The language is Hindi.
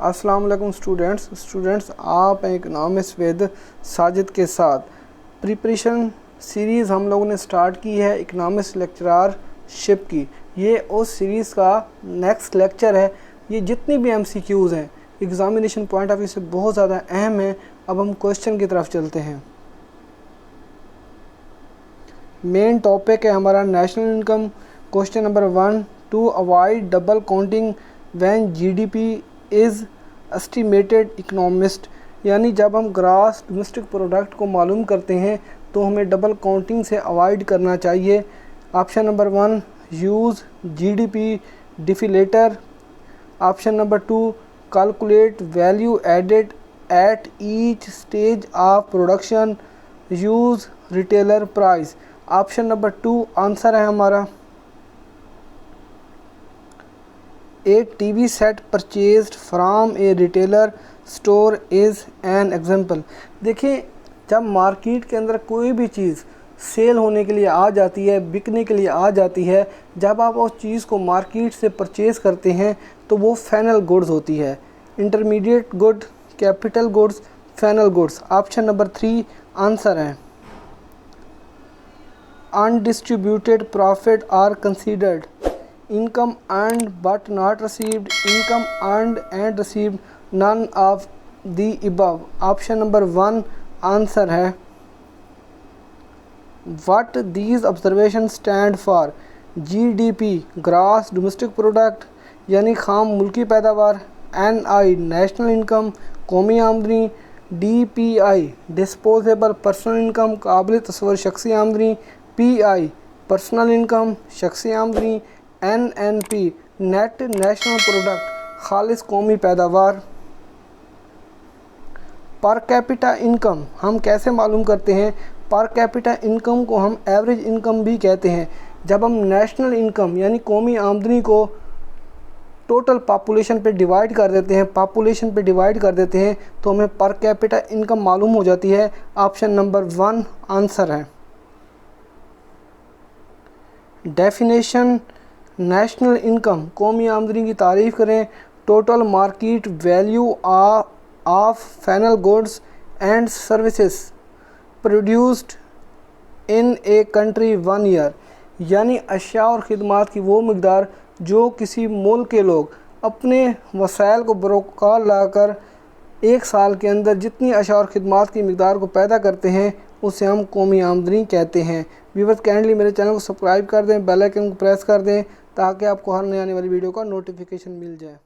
अस्सलाम वालेकुम स्टूडेंट्स आप हैं इकनॉमिक्स विद साजिद के साथ। प्रिपरेशन सीरीज़ हम लोगों ने स्टार्ट की है इकनॉमिक्स लेक्चररशिप की। ये उस सीरीज़ का नेक्स्ट लेक्चर है। ये जितनी भी MCQs हैं एग्ज़ामिनेशन पॉइंट ऑफ व्यू से बहुत ज़्यादा अहम है। अब हम क्वेश्चन की तरफ चलते हैं। मेन टॉपिक है हमारा national income. Question number 1, to avoid double counting when GDP is estimated economist, यानी जब हम ग्रॉस डोमेस्टिक प्रोडक्ट को मालूम करते हैं तो हमें डबल काउंटिंग से अवॉइड करना चाहिए। Option number 1, use GDP deflator. Option number 2, calculate value added at each stage of production, use retailer price. Option number 2 answer है हमारा। A TV set purchased from a retailer store is an example। देखिए, जब मार्केट के अंदर कोई भी चीज़ सेल होने के लिए आ जाती है, बिकने के लिए आ जाती है, जब आप उस चीज़ को मार्केट से परचेज़ करते हैं तो वो फाइनल गुड्स होती है। Intermediate good, capital goods, final goods. Option number 3 answer है। Undistributed profit are considered income earned but not received, income earned and received, none of the above। Option number 1 answer है। What these observations stand for? GDP gross domestic product यानी खाम मुल्की पैदावार, NI नेशनल इनकम कौमी आमदनी, DPI डिस्पोजेबल पर्सनल इनकम काबिल तस्वर शख्सी आमदनी, PI पर्सनल इनकम शख्सी आमदनी, NNP नेट नेशनल प्रोडक्ट खालिस कौमी पैदावार। पर कैपिटा इनकम हम कैसे मालूम करते हैं? पर कैपिटा इनकम को हम एवरेज इनकम भी कहते हैं। जब हम नेशनल इनकम यानी कौमी आमदनी को टोटल पॉपुलेशन पे डिवाइड कर देते हैं तो हमें पर कैपिटा इनकम मालूम हो जाती है। ऑप्शन नंबर 1 आंसर है। डेफिनेशन नेशनल इनकम कौमी आमदनी की तारीफ़ करें। Total market value of final goods and services produced in a country 1 year, यानी अशिया और ख़िदमात की वो मकदार जो किसी मुल्क के लोग अपने वसाइल को बरोकार लाकर एक साल के अंदर जितनी अशिया और ख़िदमात की मकदार को पैदा करते हैं उसे हम कौमी आमदनी कहते हैं। व्यूअर्स काइंडली मेरे चैनल को सब्सक्राइब कर दें, बेल आइकन को प्रेस कर दें ताकि आपको हर नई आने वाली वीडियो का नोटिफिकेशन मिल जाए।